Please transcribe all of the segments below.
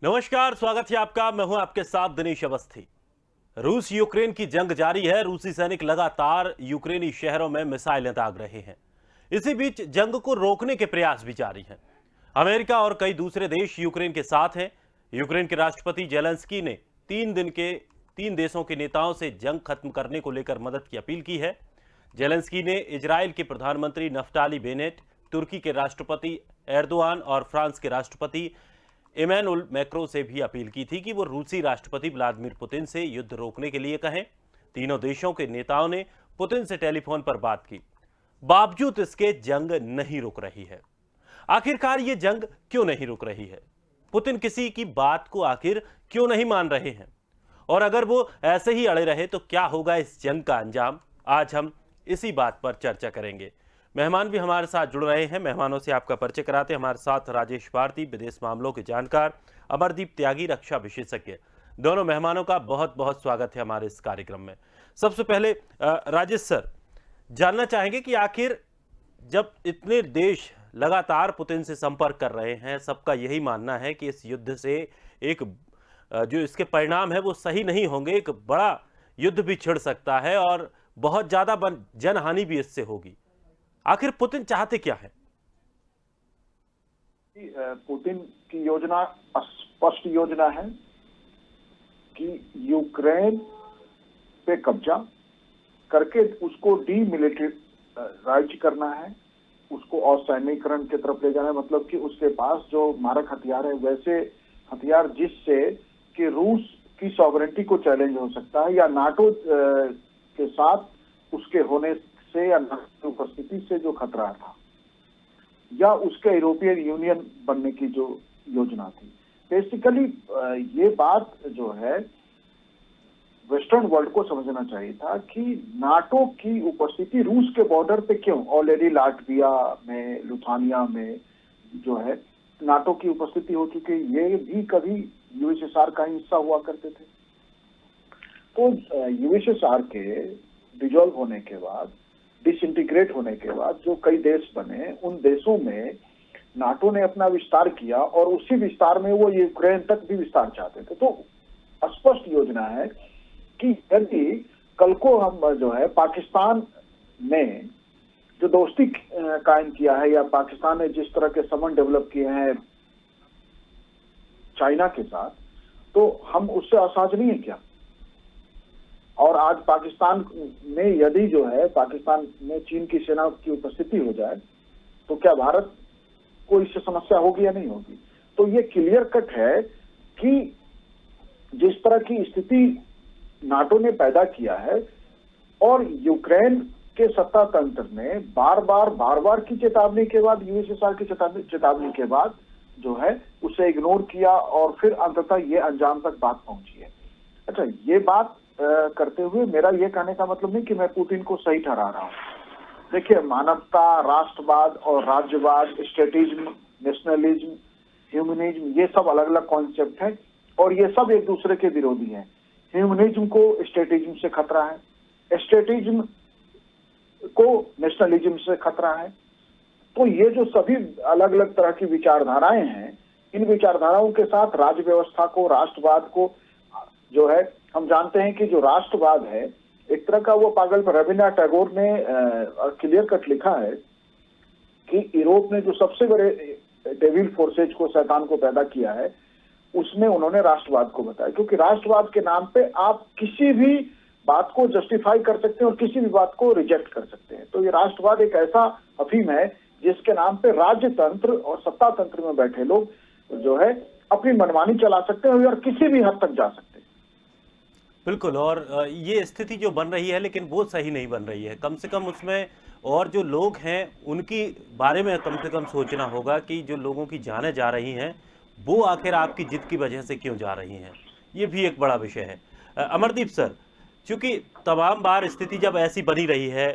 नमस्कार, स्वागत है आपका। मैं हूं आपके साथ दिनेश अवस्थी। रूस यूक्रेन की जंग जारी है। रूसी सैनिक लगातार यूक्रेनी शहरों में मिसाइलें दाग रहे हैं। इसी बीच जंग को रोकने के प्रयास भी जारी हैं। अमेरिका और कई दूसरे देश यूक्रेन के साथ हैं। यूक्रेन के राष्ट्रपति जेलेंस्की ने 3 देशों के नेताओं से जंग खत्म करने को लेकर मदद की अपील की है। जेलेंस्की ने इजराइल के प्रधानमंत्री नफ्ताली बेनेट, तुर्की के राष्ट्रपति एर्दोआन और फ्रांस के राष्ट्रपति इमैनुअल मैक्रों से भी अपील की थी कि वो रूसी राष्ट्रपति व्लादिमीर पुतिन से युद्ध रोकने के लिए कहें। तीनों देशों के नेताओं ने पुतिन से टेलीफोन पर बात की। बावजूद इसके जंग नहीं रुक रही है। आखिरकार ये जंग क्यों नहीं रुक रही है? पुतिन किसी की बात को आखिर क्यों नहीं मान रहे हैं? और अगर वो ऐसे ही अड़े रहे तो क्या होगा इस जंग का अंजाम? आज हम इसी बात पर चर्चा करेंगे। मेहमान भी हमारे साथ जुड़ रहे हैं। मेहमानों से आपका परिचय कराते हैं। हमारे साथ राजेश भारती, विदेश मामलों के जानकार, अमरदीप त्यागी, रक्षा विशेषज्ञ। दोनों मेहमानों का बहुत बहुत स्वागत है हमारे इस कार्यक्रम में। सबसे पहले राजेश सर, जानना चाहेंगे कि आखिर जब इतने देश लगातार पुतिन से संपर्क कर रहे हैं, सबका यही मानना है कि इस युद्ध से एक जो इसके परिणाम है वो सही नहीं होंगे, एक बड़ा युद्ध भी छिड़ सकता है और बहुत ज्यादा जनहानि भी इससे होगी। आखिर पुतिन चाहते क्या है? पुतिन की योजना स्पष्ट योजना है कि यूक्रेन पे कब्जा करके उसको डीमिलिटराइज करना है, उसको असैनिकरण की तरफ ले जाना है। मतलब कि उसके पास जो मारक हथियार है, वैसे हथियार जिससे कि रूस की सॉवरेंटी को चैलेंज हो सकता है, या नाटो के साथ उसके होने से या उपस्थिति से जो खतरा था, या उसके यूरोपियन यूनियन बनने की जो योजना थी। बेसिकली ये बात जो है वेस्टर्न वर्ल्ड को समझना चाहिए था कि नाटो की उपस्थिति रूस के बॉर्डर पे क्यों, ऑलरेडी लाटविया में, लुथानिया में जो है नाटो की उपस्थिति हो चुकी है। ये भी कभी यूएसएसआर का हिस्सा हुआ करते थे। तो यूएसएसआर के डिसॉल्व होने के बाद, डिसइंटीग्रेट होने के बाद जो कई देश बने, उन देशों में नाटो ने अपना विस्तार किया और उसी विस्तार में वो यूक्रेन तक भी विस्तार चाहते थे। तो स्पष्ट योजना है कि यदि कल को हम जो है पाकिस्तान ने जो दोस्ती कायम किया है, या पाकिस्तान ने जिस तरह के संबंध डेवलप किए हैं चाइना के साथ, तो हम उससे असाज नहीं है क्या? और आज पाकिस्तान में यदि जो है पाकिस्तान में चीन की सेना की उपस्थिति हो जाए तो क्या भारत को इससे समस्या होगी या नहीं होगी? तो ये क्लियर कट है कि जिस तरह की स्थिति नाटो ने पैदा किया है, और यूक्रेन के सत्ता तंत्र ने बार बार की चेतावनी के बाद, यूएसएसआर की चेतावनी के बाद जो है उसे इग्नोर किया, और फिर अंततः ये अंजाम तक बात पहुंची है। अच्छा, ये बात करते हुए मेरा ये कहने का मतलब नहीं कि मैं पुतिन को सही ठहरा रहा हूँ। देखिए, मानवता, राष्ट्रवाद और राज्यवाद, स्टेटिज्म, नेशनलिज्म, ह्यूमनिज्म, ये सब अलग अलग कॉन्सेप्ट हैं और ये सब एक दूसरे के विरोधी हैं। ह्यूमनिज्म को स्टेटिज्म से खतरा है, स्टेटिज्म को नेशनलिज्म से खतरा है। तो ये जो सभी अलग अलग तरह की विचारधाराएं हैं, इन विचारधाराओं के साथ राज्य व्यवस्था को, राष्ट्रवाद को जो है, हम जानते हैं कि जो राष्ट्रवाद है एक तरह का वो पागल, रविन्द्रनाथ टैगोर ने क्लियर कट लिखा है कि यूरोप ने जो सबसे बड़े डेविल फोर्सेज को, शैतान को पैदा किया है, उसमें उन्होंने राष्ट्रवाद को बताया। क्योंकि राष्ट्रवाद के नाम पे आप किसी भी बात को जस्टिफाई कर सकते हैं और किसी भी बात को रिजेक्ट कर सकते हैं। तो ये राष्ट्रवाद एक ऐसा अफीम है जिसके नाम पे राज्य तंत्र और सत्ता तंत्र में बैठे लोग जो है अपनी मनमानी चला सकते हैं और किसी भी हद तक जा सकते हैं। बिल्कुल। और ये स्थिति जो बन रही है, लेकिन वो सही नहीं बन रही है। कम से कम उसमें और जो लोग हैं उनकी बारे में कम से कम सोचना होगा कि जो लोगों की जानें जा रही हैं वो आखिर आपकी जिद की वजह से क्यों जा रही हैं। ये भी एक बड़ा विषय है। अमरदीप सर, चूंकि तमाम बार स्थिति जब ऐसी बनी रही है,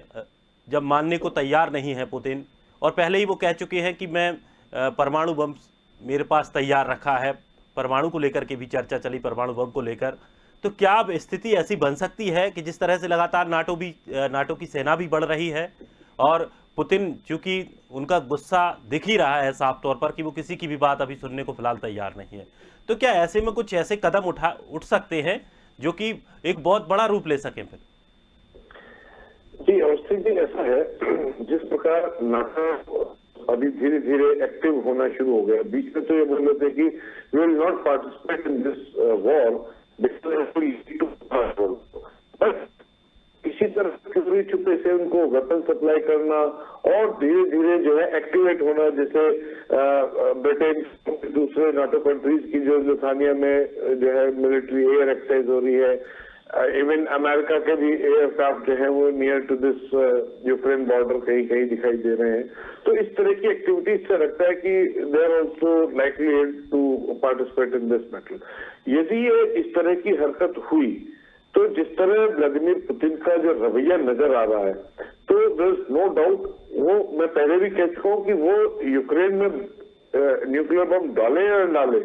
जब मानने को तैयार नहीं है पुतिन, और पहले ही वो कह चुके हैं कि मैं परमाणु बम मेरे पास तैयार रखा है, परमाणु को लेकर के भी चर्चा चली, परमाणु बम को लेकर। तो क्या अब स्थिति ऐसी बन सकती है कि जिस तरह से लगातार नाटो की सेना भी बढ़ रही है और पुतिन चूंकि उनका गुस्सा दिख ही रहा है साफ तौर पर कि वो किसी की भी बात अभी सुनने को फिलहाल तैयार नहीं है। तो क्या ऐसे में कुछ ऐसे कदम उठ सकते हैं जो कि एक बहुत बड़ा रूप ले सकें फिर? जी, अवस्थी जी, ऐसा है, जिस प्रकार नाटो अभी धीरे धीरे एक्टिव होना शुरू हो गया। बीच में तो ये बोल रहे थे कि we will not participate in this war but इसी तरह चोरी छुपे से उनको वेपन सप्लाई करना और धीरे धीरे जो है एक्टिवेट होना, जैसे ब्रिटेन दूसरे नाटो कंट्रीज की जो लिथुआनिया में जो है मिलिट्री एयर एक्सरसाइज हो रही है, इवन अमेरिका के भी एयरक्राफ्ट जो है वो near to this Ukraine border कहीं कहीं दिखाई दे रहे हैं। तो इस तरह की एक्टिविटीज से लगता है कि they are also likely to participate in this battle. यदि ये इस तरह की हरकत हुई तो जिस तरह व्लादिमीर पुतिन का जो रवैया नजर आ रहा है, तो देयर इज नो डाउट, वो मैं पहले भी कह चुका हूं कि वो यूक्रेन में न्यूक्लियर बम डाले या न डाले,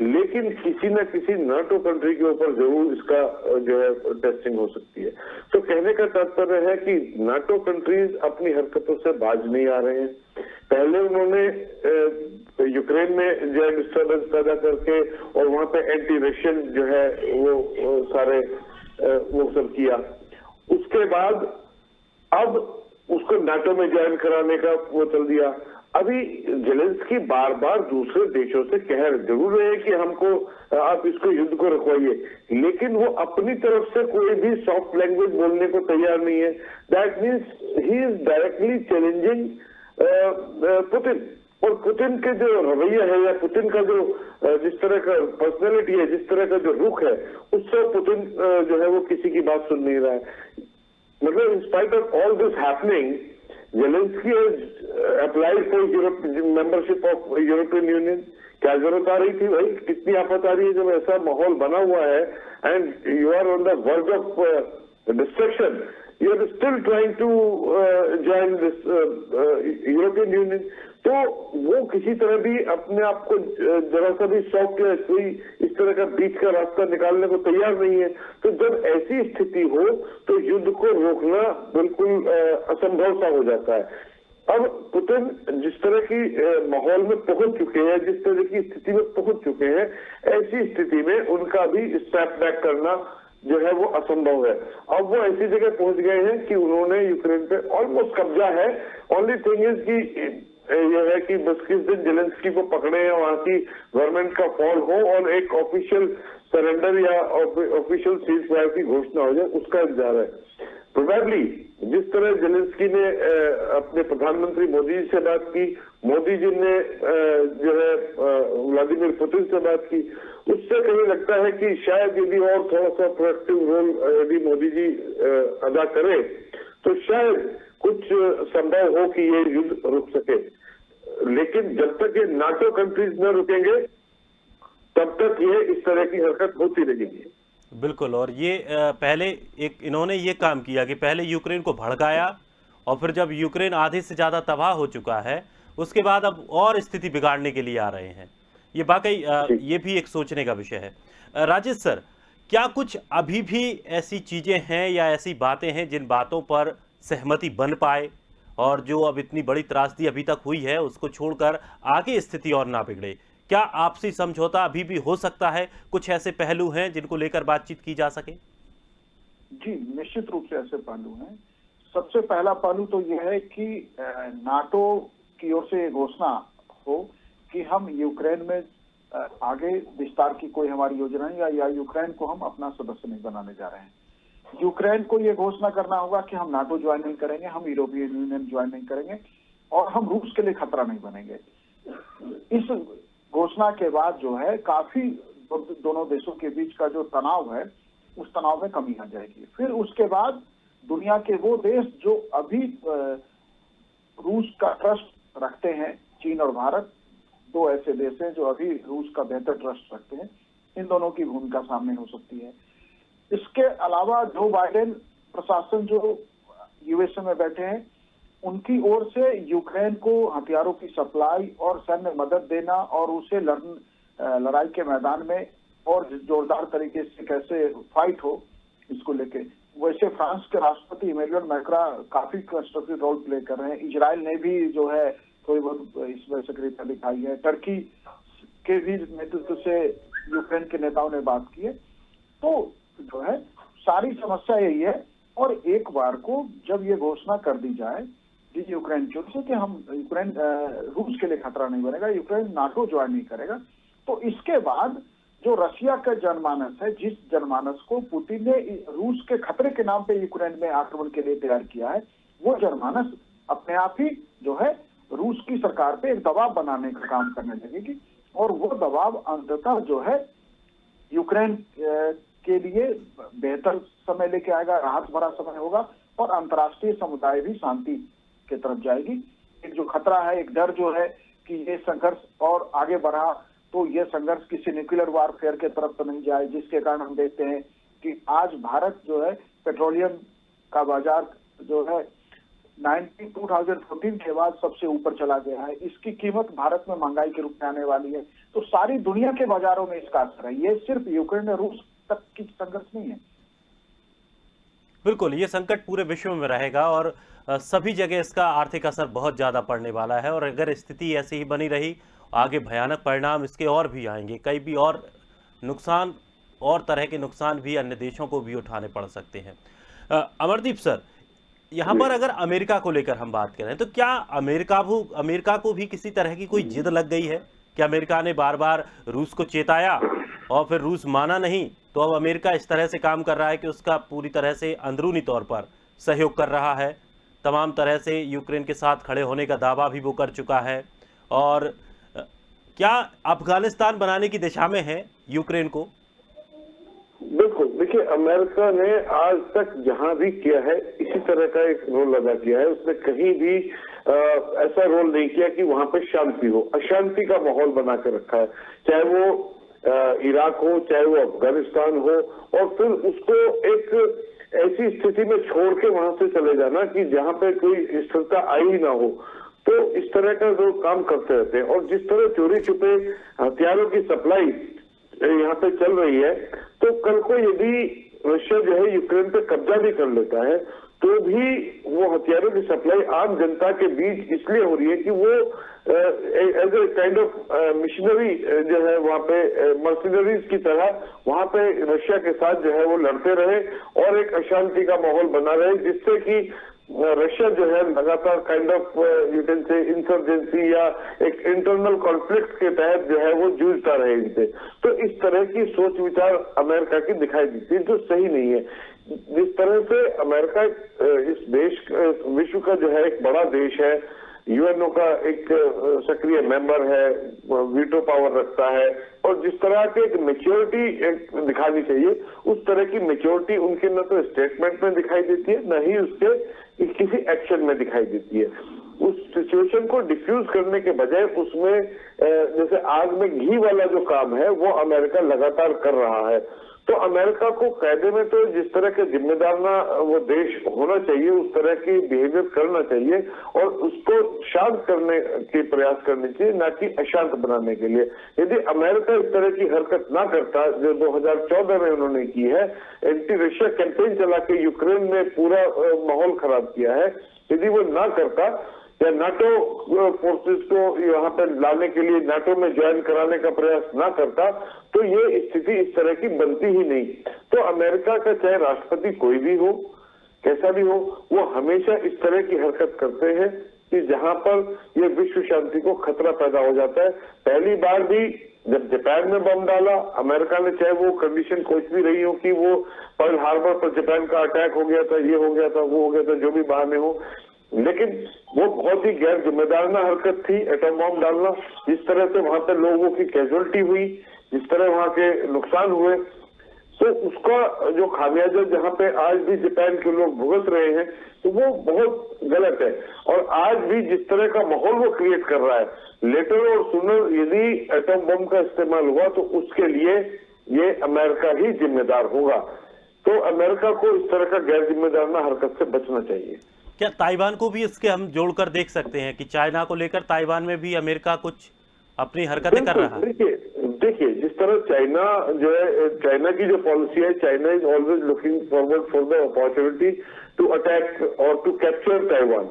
लेकिन किसी न किसी नाटो कंट्री के ऊपर जरूर इसका जो है टेस्टिंग हो सकती है। तो कहने का तात्पर्य है कि नाटो कंट्रीज अपनी हरकतों से बाज नहीं आ रहे हैं। पहले उन्होंने यूक्रेन में जो है डिस्टर्बेंस पैदा करके और वहां पे एंटी रशियन जो है वो सारे वो सब किया। उसके बाद अब उसको नाटो में ज्वाइन कराने का वो चल दिया। अभी जेलेंस्की बार बार दूसरे देशों से कह जरूर रहे हैं कि हमको आप इसको युद्ध को रुकवाइए, लेकिन वो अपनी तरफ से कोई भी सॉफ्ट लैंग्वेज बोलने को तैयार नहीं है। That means he is directly challenging Putin. और पुतिन के जो रवैया है या पुतिन का जो जिस तरह का पर्सनैलिटी है, जिस तरह का जो रुख है, उससे पुतिन जो है वो किसी की बात सुन नहीं रहा है। मतलब in spite of all this happening, Zelensky has applied for membership of European Union। क्या जरूरत आ रही थी भाई? कितनी आफत आ रही है जब ऐसा माहौल बना हुआ है and you are on the verge of destruction, you are still trying to join this European Union. तो वो किसी तरह भी अपने आप को जरा सा भी शौक या कोई इस तरह का बीच का रास्ता निकालने को तैयार नहीं है। तो जब ऐसी स्थिति हो तो युद्ध को रोकना बिल्कुल असंभव सा हो जाता है। अब पुतिन जिस तरह की माहौल में पहुंच चुके हैं, जिस तरह की स्थिति में पहुंच चुके हैं, ऐसी स्थिति में उनका भी स्टेप बैक करना जो है वो असंभव है। अब वो ऐसी जगह पहुंच गए हैं कि उन्होंने यूक्रेन पे ऑलमोस्ट कब्जा है। ओनली थिंग इज कि यह है कि बस किस दिन जेलेंस्की को पकड़े या वहां की गवर्नमेंट का फॉल हो और एक ऑफिशियल सरेंडर या ऑफिशियल सीज फायर की घोषणा हो जाए, उसका इंतजार है। प्रोबेबली जिस तरह जेलेंस्की ने अपने प्रधानमंत्री मोदी जी से बात की, मोदी जी ने जो है व्लादिमीर पुतिन से बात की, उससे कहीं लगता है कि शायद यदि और थोड़ा सा प्रोएक्टिव रोल यदि मोदी जी अदा करें तो शायद कुछ संभव हो कि ये युद्ध रुक सके। लेकिन जब तक ये नाटो कंट्रीज न रुकेंगे तब तक ये इस तरह की हरकत होती रहेगी। बिल्कुल। और ये पहले इन्होंने ये काम किया कि पहले यूक्रेन को भड़काया और फिर जब यूक्रेन आधे से ज़्यादा तबाह हो चुका है उसके बाद अब और स्थिति बिगाड़ने के लिए आ रहे हैं। ये वाकई ये भी एक सोचने का विषय है। राजेश सर, क्या कुछ अभी भी ऐसी चीज़ें हैं या ऐसी बातें हैं जिन बातों पर सहमति बन पाए और जो अब इतनी बड़ी त्रासदी अभी तक हुई है उसको छोड़कर आगे स्थिति और ना बिगड़े? क्या आपसी समझौता अभी भी हो सकता है? कुछ ऐसे पहलू हैं जिनको लेकर बातचीत की जा सके? जी, निश्चित रूप से ऐसे पहलू हैं। सबसे पहला पहलू तो यह है कि नाटो की ओर से घोषणा हो कि हम यूक्रेन में आगे विस्तार की कोई हमारी योजना नहीं, या यूक्रेन को हम अपना सदस्य नहीं बनाने जा रहे हैं। यूक्रेन को यह घोषणा करना होगा कि हम नाटो ज्वाइन नहीं करेंगे, हम यूरोपियन यूनियन ज्वाइन नहीं करेंगे और हम रूस के लिए खतरा नहीं बनेंगे। इस घोषणा के बाद जो है काफी दोनों देशों के बीच का जो तनाव है उस तनाव में कमी आ जाएगी। फिर उसके बाद दुनिया के वो देश जो अभी रूस का ट्रस्ट रखते हैं, चीन और भारत, दो ऐसे देश हैं जो अभी रूस का बेहतर ट्रस्ट रखते हैं, इन दोनों की भूमिका सामने हो सकती है। इसके अलावा जो बाइडेन प्रशासन जो यूएसए में बैठे हैं उनकी ओर से यूक्रेन को हथियारों की सप्लाई और सैन्य मदद देना और उसे लड़ाई के मैदान में और जोरदार तरीके से कैसे फाइट हो इसको लेके। वैसे फ्रांस के राष्ट्रपति इमैनुअल मैक्रा काफी कंस्ट्रक्टिव रोल प्ले कर रहे हैं। इजराइल ने भी जो है थोड़ी बहुत इसमें सक्रियता दिखाई है। टर्की के भी नेतृत्व से यूक्रेन के नेताओं ने बात की है। तो जो है सारी समस्या यही है, और एक बार को जब ये घोषणा कर दी जाए यूक्रेन की ओर से कि हम यूक्रेन रूस के लिए खतरा नहीं बनेगा, यूक्रेन नाटो ज्वाइन नहीं करेगा, तो इसके बाद जो रशिया का जनमानस है, जिस जनमानस को पुतिन ने रूस के खतरे के नाम पे यूक्रेन में आक्रमण के लिए तैयार किया है, वो जनमानस अपने आप ही जो है रूस की सरकार पे एक दबाव बनाने का काम करने लगेगी, और वो दबाव अंततः जो है यूक्रेन के लिए बेहतर समय लेके आएगा, राहत भरा समय होगा, और अंतर्राष्ट्रीय समुदाय भी शांति की तरफ जाएगी। एक जो खतरा है, एक डर जो है कि ये संघर्ष और आगे बढ़ा तो ये संघर्ष किसी न्यूक्लियर वारफेयर के तरफ तो नहीं जाए, जिसके कारण हम देखते हैं कि आज भारत जो है पेट्रोलियम का बाजार जो है 2014 के बाद सबसे ऊपर चला गया है। इसकी कीमत भारत में महंगाई के रूप में आने वाली है। तो सारी दुनिया के बाजारों में इसका असर है, ये सिर्फ यूक्रेन और रूस तक की संघर्ष नहीं है। बिल्कुल, ये संकट पूरे विश्व में रहेगा और सभी जगह इसका आर्थिक असर बहुत ज़्यादा पड़ने वाला है, और अगर स्थिति ऐसी ही बनी रही आगे भयानक परिणाम इसके और भी आएंगे। कई भी और नुकसान और तरह के नुकसान भी अन्य देशों को भी उठाने पड़ सकते हैं। अमरदीप सर, यहाँ पर अगर अमेरिका को लेकर हम बात करें तो क्या अमेरिका को भी किसी तरह की कोई जिद लग गई है कि अमेरिका ने बार बार रूस को चेताया और फिर रूस माना नहीं, तो अब अमेरिका इस तरह से काम कर रहा है कि उसका पूरी तरह से अंदरूनी तौर पर सहयोग कर रहा है, तमाम तरह से यूक्रेन के साथ खड़े होने का दावा भी वो कर चुका है, और क्या अफगानिस्तान बनाने की दिशा में है यूक्रेन को? बिल्कुल, देखिए अमेरिका ने आज तक जहां भी किया है इसी तरह का एक रोल अदा किया है। उसने कहीं भी ऐसा रोल नहीं किया कि वहां पर शांति हो, अशांति का माहौल बना के रखा है, चाहे वो इराक हो, चाहे वो अफगानिस्तान हो, और फिर उसको एक ऐसी स्थिति में छोड़ के वहां से चले जाना कि जहां पे कोई स्थिरता आई ना हो। तो इस तरह का जो काम करते रहते हैं, और जिस तरह चोरी छुपे हथियारों की सप्लाई यहाँ पे चल रही है, तो कल को यदि रशिया जो है यूक्रेन पे कब्जा भी कर लेता है तो भी वो हथियारों की सप्लाई आम जनता के बीच इसलिए हो रही है कि वो as a kind of missionary जो है वहाँ पे मर्सिनरीज की तरह वहाँ पे रशिया के साथ जो है वो लड़ते रहे और एक अशांति का माहौल बना रहे, जिससे कि रशिया जो है लगातार kind of you can say insurgency या एक इंटरनल कॉन्फ्लिक्ट के तहत जो है वो जूझता रहे इनसे। तो इस तरह की सोच विचार अमेरिका की दिखाई देती है, जो सही नहीं है। जिस तरह से अमेरिका इस देश विश्व का जो है एक बड़ा देश है, यूएनओ का एक सक्रिय मेंबर है, वीटो पावर रखता है, और जिस तरह की एक मैच्योरिटी दिखानी चाहिए उस तरह की मैच्योरिटी उनके न तो स्टेटमेंट में दिखाई देती है, न ही उसके किसी एक्शन में दिखाई देती है। उस सिचुएशन को डिफ्यूज करने के बजाय उसमें जैसे आग में घी वाला जो काम है वो अमेरिका लगातार कर रहा है। तो अमेरिका को कायदे में तो जिस तरह के जिम्मेदारना वो देश होना चाहिए उस तरह की बिहेवियर करना चाहिए, और उसको शांत करने के प्रयास करने चाहिए, ना कि अशांत बनाने के लिए। यदि अमेरिका इस तरह की हरकत ना करता जो 2014 में उन्होंने की है, एंटी रशिया कैंपेन चला के यूक्रेन में पूरा माहौल खराब किया है, यदि वो ना करता या नाटो फोर्सेस को यहाँ पर लाने के लिए नाटो में ज्वाइन कराने का प्रयास ना करता, तो ये स्थिति इस तरह की बनती ही नहीं। तो अमेरिका का चाहे राष्ट्रपति कोई भी हो, कैसा भी हो, वो हमेशा इस तरह की हरकत करते हैं कि जहां पर ये विश्व शांति को खतरा पैदा हो जाता है। पहली बार भी जब जापान में बम डाला अमेरिका ने, चाहे वो कंडीशन कुछ भी रही हो कि वो पर्ल हार्बर पर जापान का अटैक हो गया था, ये हो गया था, वो हो गया था, जो भी बहाने हो, लेकिन वो बहुत ही गैर जिम्मेदाराना हरकत थी एटम बम डालना। जिस तरह से वहां पर लोगों की कैजुअलिटी हुई, जिस तरह वहां के नुकसान हुए, तो उसका जो खामियाजा जहां पे आज भी जापान के लोग भुगत रहे हैं, तो वो बहुत गलत है। और आज भी जिस तरह का माहौल वो क्रिएट कर रहा है, लेटर और सुनर यदि एटम बम का इस्तेमाल हुआ तो उसके लिए ये अमेरिका ही जिम्मेदार होगा। तो अमेरिका को इस तरह का गैर जिम्मेदाराना हरकत से बचना चाहिए। क्या ताइवान को भी इसके हम जोड़कर देख सकते हैं कि चाइना को लेकर ताइवान में भी अमेरिका कुछ अपनी हरकतें कर रहा है? देखिए जिस तरह चाइना जो है, चाइना की जो पॉलिसी है, China is always looking forward for the opportunity to attack और टू कैप्चर ताइवान,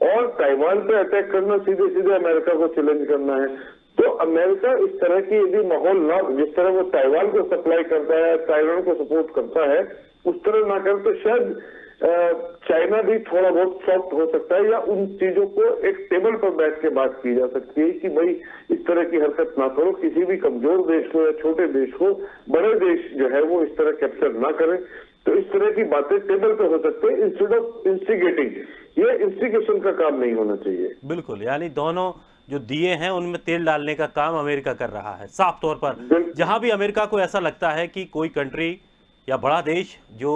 और ताइवान पे अटैक करना सीधे सीधे अमेरिका को चैलेंज करना है। तो अमेरिका इस तरह की यदि माहौल ना, जिस तरह वो ताइवान को सप्लाई करता है, ताइवान को सपोर्ट करता है, उस तरह ना करे तो शायद चाइना भी थोड़ा बहुत सॉफ्ट हो सकता है, या उन चीजों को एक टेबल पर बैठ के बात की जा सकती है कि भाई इस तरह की हरकत ना करो, किसी भी कमजोर देश को या छोटे देश को बड़े देश जो है वो इस तरह कैप्चर ना करें। तो इस तरह की बातें टेबल पे हो सकते हैं इंस्टेड ऑफ इंस्टिगेटिंग। ये इंस्टिगेशन का काम नहीं होना चाहिए। बिल्कुल, यानी दोनों जो दिए हैं उनमें तेल डालने का काम अमेरिका कर रहा है साफ तौर पर। जहां भी अमेरिका को ऐसा लगता है कि कोई कंट्री या बड़ा देश जो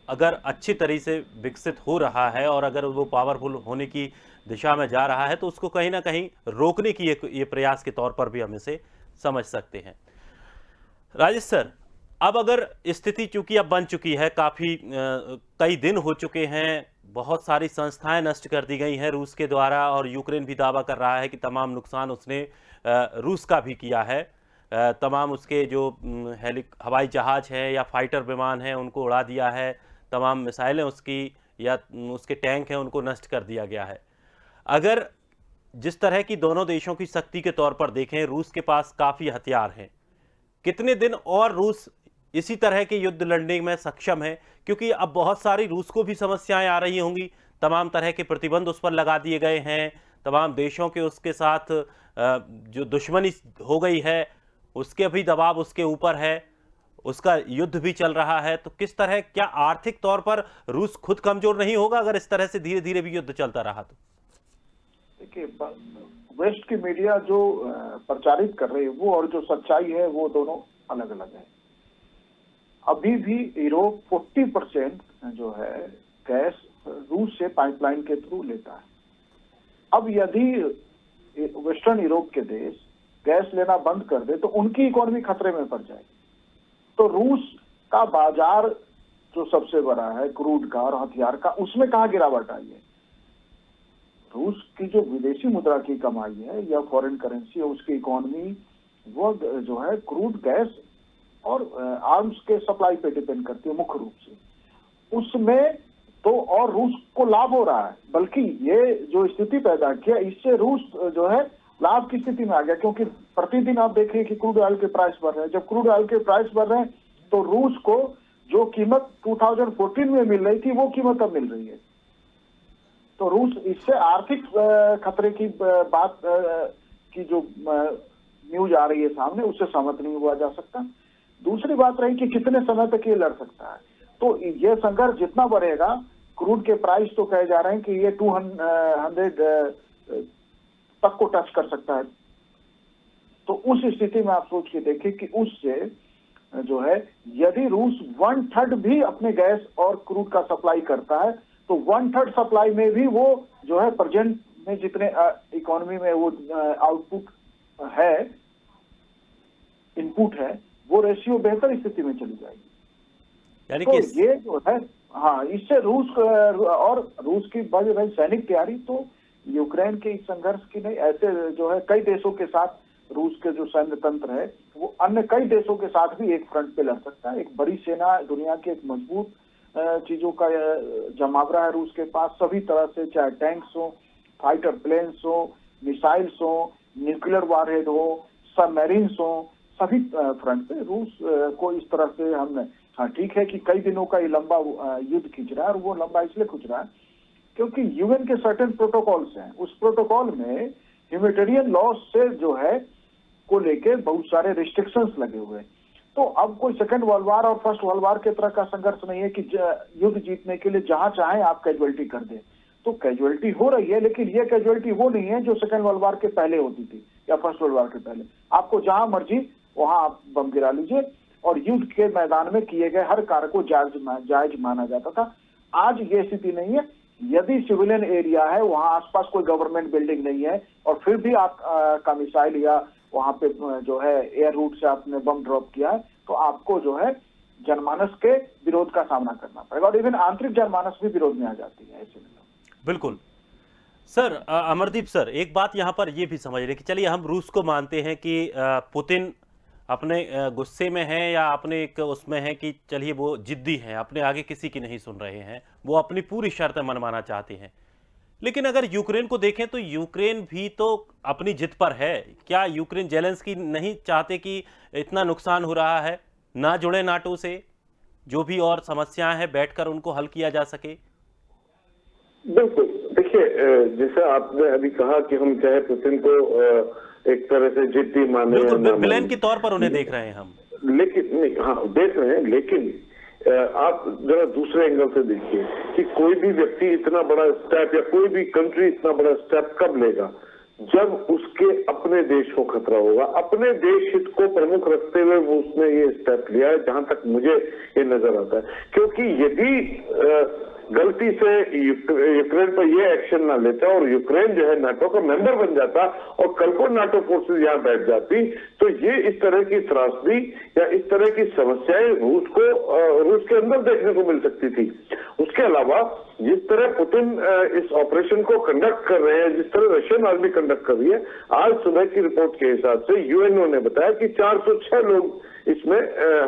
अगर अच्छी तरह से विकसित हो रहा है और अगर वो पावरफुल होने की दिशा में जा रहा है, तो उसको कहीं ना कहीं रोकने की ये प्रयास के तौर पर भी हम इसे समझ सकते हैं। राजेश सर, अब अगर स्थिति चूंकि अब बन चुकी है, काफ़ी कई दिन हो चुके हैं, बहुत सारी संस्थाएं नष्ट कर दी गई हैं रूस के द्वारा, और यूक्रेन भी दावा कर रहा है कि तमाम नुकसान उसने रूस का भी किया है। तमाम उसके जो हवाई जहाज है या फाइटर विमान हैं उनको उड़ा दिया है, तमाम मिसाइलें उसकी या उसके टैंक हैं उनको नष्ट कर दिया गया है। अगर जिस तरह की दोनों देशों की शक्ति के तौर पर देखें, रूस के पास काफ़ी हथियार हैं, कितने दिन और रूस इसी तरह के युद्ध लड़ने में सक्षम है? क्योंकि अब बहुत सारी रूस को भी समस्याएं आ रही होंगी, तमाम तरह के प्रतिबंध उस पर लगा दिए गए हैं, तमाम देशों के उसके साथ जो दुश्मनी हो गई है उसके भी दबाव उसके ऊपर है, उसका युद्ध भी चल रहा है। तो किस तरह, क्या आर्थिक तौर पर रूस खुद कमजोर नहीं होगा अगर इस तरह से धीरे धीरे भी युद्ध चलता रहा तो? देखिए, वेस्ट की मीडिया जो प्रचारित कर रही है वो और जो सच्चाई है वो दोनों अलग अलग है। अभी भी यूरोप 40% जो है गैस रूस से पाइपलाइन के थ्रू लेता है। अब यदि वेस्टर्न यूरोप के देश गैस लेना बंद कर दे तो उनकी इकोनॉमी खतरे में पड़ जाएगी। तो रूस का बाजार जो सबसे बड़ा है क्रूड का और हथियार का, उसमें कहाँ गिरावट आई है? रूस की जो विदेशी मुद्रा की कमाई है या फॉरेन करेंसी है, उसकी इकोनॉमी वो जो है क्रूड गैस और आर्म्स के सप्लाई पे डिपेंड करती है मुख्य रूप से। उसमें तो और रूस को लाभ हो रहा है, बल्कि ये जो स्थिति पैदा किया इससे रूस जो है लाभ की स्थिति में आ गया, क्योंकि प्रतिदिन आप देखिए कि क्रूड ऑयल के प्राइस बढ़ रहे हैं। जब क्रूड ऑयल के प्राइस बढ़ रहे हैं तो रूस को जो कीमत 2014 में मिल रही थी वो कीमत अब मिल रही है। तो रूस इससे आर्थिक खतरे की बात की जो न्यूज आ रही है सामने, उससे सहमत नहीं हुआ जा सकता। दूसरी बात रही कि कितने समय तक ये लड़ सकता है। तो ये संघर्ष जितना बढ़ेगा, क्रूड के प्राइस तो कहे जा रहे हैं कि ये 200 तक को टच कर सकता है। तो उस स्थिति में आप सोच के देखिए कि उससे जो है यदि रूस 1/3 भी अपने गैस और क्रूड का सप्लाई करता है तो 1/3 सप्लाई में भी वो जो है प्रेजेंट में जितने इकोनॉमी में वो आउटपुट है, इनपुट है, वो रेशियो बेहतर स्थिति में चली जाएगी। यानी तो कि ये जो है, हाँ, इससे रूस और रूस की बढ़ रही सैनिक तैयारी तो यूक्रेन के इस संघर्ष की नहीं, ऐसे जो है कई देशों के साथ रूस के जो सैन्य तंत्र है वो अन्य कई देशों के साथ भी एक फ्रंट पे लड़ सकता है। एक बड़ी सेना, दुनिया की एक मजबूत चीजों का जमावड़ा है रूस के पास, सभी तरह से, चाहे टैंक्स हो, फाइटर प्लेन्स हो, मिसाइल्स हो, न्यूक्लियर वारहेड हो, सबमरीन्स हो, सभी फ्रंट पे रूस को इस तरह से हमने, हाँ ठीक है कि कई दिनों का ये लंबा युद्ध खींच रहा है, और वो लंबा इसलिए खींच रहा है क्योंकि यूएन के सर्टेन प्रोटोकॉल्स हैं। उस प्रोटोकॉल में ह्यूमैनिटेरियन लॉ से जो है को लेके बहुत सारे रिस्ट्रिक्शंस लगे हुए हैं। तो अब कोई सेकंड वर्ल्ड वार और फर्स्ट वर्ल्ड वार के तरह का संघर्ष नहीं है कि युद्ध जीतने के लिए जहां चाहे आप कैजुअलिटी कर दें। तो कैजुअलिटी हो रही है, लेकिन ये कैजुअलिटी वो नहीं है जो सेकंड वर्ल्ड वार के पहले होती थी या फर्स्ट वर्ल्ड वार के पहले। आपको जहां मर्जी वहां आप बम गिरा लीजिए, और युद्ध के मैदान में किए गए हर कार्य को जायज माना जाता था। आज ये स्थिति नहीं है। यदि सिविलियन एरिया है, वहां आसपास कोई गवर्नमेंट बिल्डिंग नहीं है, और फिर भी आप का मिसाइल या वहां पे जो है एयर रूट से आपने बम ड्रॉप किया है, तो आपको जो है जनमानस के विरोध का सामना करना पड़ेगा, और इवन आंतरिक जनमानस भी विरोध में आ जाती है ऐसे में। बिल्कुल सर, अमरदीप सर, एक बात यहाँ पर ये भी समझ रहे कि चलिए हम रूस को मानते हैं कि पुतिन अपने गुस्से में है या अपने एक उसमें है कि चलिए वो जिद्दी हैं, अपने आगे किसी की नहीं सुन रहे हैं, वो अपनी पूरी शर्तें मनवाना चाहते हैं। लेकिन अगर यूक्रेन को देखें तो यूक्रेन भी तो अपनी जिद पर है। क्या यूक्रेन जेलेंस्की नहीं चाहते कि इतना नुकसान हो रहा है, ना जुड़े नाटो से, जो भी और समस्याएं हैं बैठकर उनको हल किया जा सके? बिल्कुल, देखिए जैसा आपने अभी कहा कि हम चाहे पुतिन को एक तरह से जिद्दी माने या बिल्कुल, ना विलेन माने, के तौर पर उन्हें देख रहे हैं हम। लेकिन नहीं, हाँ देख रहे हैं, लेकिन आप जरा दूसरे एंगल से देखिए कि कोई भी व्यक्ति इतना बड़ा स्टेप या कोई भी कंट्री इतना बड़ा स्टेप कब लेगा, जब उसके अपने देश को खतरा होगा। अपने देश हित को प्रमुख रखते हुए वो उसने ये स्टेप लिया है, जहां तक मुझे ये नजर आता है। क्योंकि यदि गलती से यूक्रेन पर ये एक्शन ना लेता और यूक्रेन जो है नाटो का मेंबर बन जाता और कल को नाटो फोर्सेस यहाँ बैठ जाती, तो ये इस तरह की त्रासदी या इस तरह की समस्याएं रूस के अंदर देखने को मिल सकती थी। उसके अलावा जिस तरह पुतिन इस ऑपरेशन को कंडक्ट कर रहे हैं, जिस तरह रशियन आर्मी कंडक्ट कर रही है, आज सुबह की रिपोर्ट के हिसाब से यूएनओ ने बताया कि 406 लोग इसमें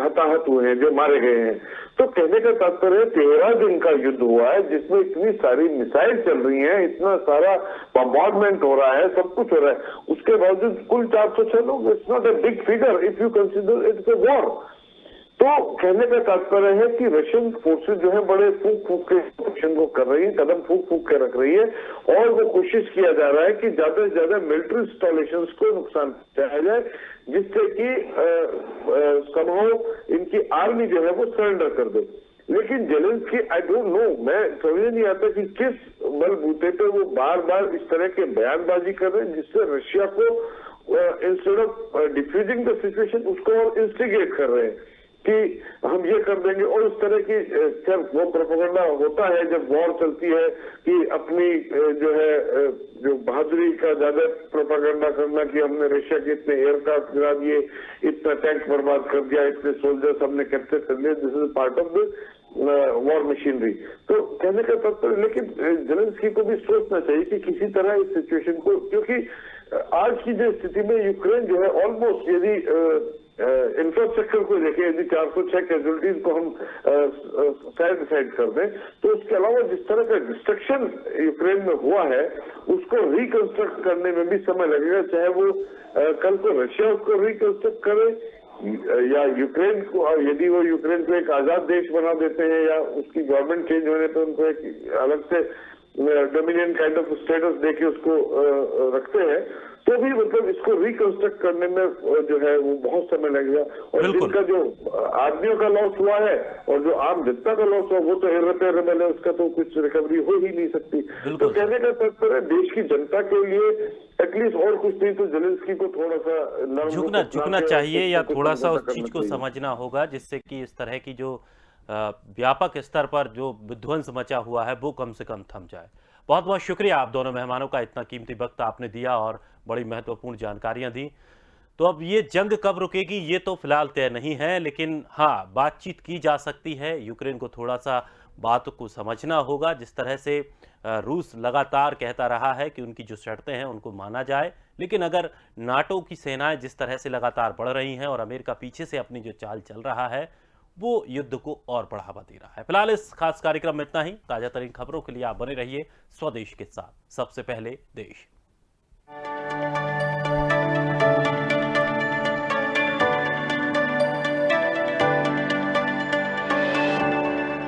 हताहत हुए हैं, जो मारे गए हैं। तो कहने का तात्पर्य 13 दिन का युद्ध हुआ है, जिसमें इतनी सारी मिसाइल चल रही हैं, इतना सारा बम्बार्डमेंट हो रहा है, सब कुछ हो रहा है, उसके बावजूद कुल 406 लोग, it's not a big figure if you consider it's a war. तो कहने का तात्पर्य है कि रशियन फोर्सेस जो है बड़े फूक फूक के ऑपरेशन को कर रही है, कदम फूक फूक के रख रही है, और वो कोशिश किया जा रहा है कि ज्यादा से ज्यादा मिलिट्री इंस्टॉलेशंस को नुकसान पहुंचाया जाए, जिससे कि समहाउ इनकी आर्मी जो है वो सरेंडर कर दे। लेकिन जेलेंस्की आई डोंट नो, मैं समझ नहीं आता कि किस बलबूते पे वो बार बार इस तरह के बयानबाजी कर रहे हैं, जिससे रशिया को instead of diffusing the situation उसको और इंस्टिगेट कर रहे हैं कि हम ये कर देंगे। और इस तरह की जब वो प्रोपेगेंडा होता है, जब वॉर चलती है, कि अपनी जो है जो बहादुरी का ज्यादा प्रोपेगेंडा करना कि हमने रशिया के इतने एयरक्राफ्ट गिरा दिए, इतना टैंक बर्बाद कर दिया, इतने सोल्जर्स हमने कैप्चर कर लिए, this is part of the war machinery. तो कहने का तात्पर्य, लेकिन जेलेंस्की को भी सोचना चाहिए कि किसी तरह इस सिचुएशन को, क्योंकि आज की जो स्थिति में यूक्रेन जो है ऑलमोस्ट, यदि इंफ्रास्ट्रक्चर को देखें, यदि 406 कैजुअलिटीज को हम साइड कर दें, तो उसके अलावा जिस तरह का डिस्ट्रक्शन यूक्रेन में हुआ है, उसको रिकंस्ट्रक्ट करने में भी समय लगेगा, चाहे वो कल को रशिया उसको रिकंस्ट्रक्ट करे या यूक्रेन को, यदि वो यूक्रेन को एक आजाद देश बना देते हैं या उसकी गवर्नमेंट चेंज होने पर उनको एक अलग से डोमिनियन काइंड ऑफ स्टेटस देके उसको रखते हैं, तो भी मतलब इसको रिकंस्ट्रक्ट करने में जो है वो बहुत समय लगेगा। और जिनका जो आदमियों का लॉस हुआ है और जो आम जनता का लॉस हुआ, वो तो इर्रिपेयरेबल है, उसका तो कुछ रिकवरी हो ही नहीं सकती। तो कहने का तात्पर्य देश की जनता के लिए एटलीस्ट और कुछ नहीं तो जेलेंस्की को थोड़ा सा झुकना चाहिए या थोड़ा सा उस चीज को समझना होगा, जिससे कि इस तरह की जो व्यापक स्तर पर जो विध्वंस मचा हुआ है वो कम से कम थम जाए। बहुत बहुत शुक्रिया आप दोनों मेहमानों का, इतना कीमती वक्त आपने दिया और बड़ी महत्वपूर्ण जानकारियां दी। तो अब ये जंग कब रुकेगी ये तो फिलहाल तय नहीं है, लेकिन हाँ, बातचीत की जा सकती है। यूक्रेन को थोड़ा सा बात को समझना होगा। जिस तरह से रूस लगातार कहता रहा है कि उनकी जो शर्तें हैं उनको माना जाए, लेकिन अगर नाटो की सेनाएं जिस तरह से लगातार बढ़ रही हैं और अमेरिका पीछे से अपनी जो चाल चल रहा है, वो युद्ध को और बढ़ावा दे रहा है। फिलहाल इस खास कार्यक्रम में इतना ही। ताजा तरीन खबरों के लिए आप बने रहिए स्वदेश के साथ। सबसे पहले देश।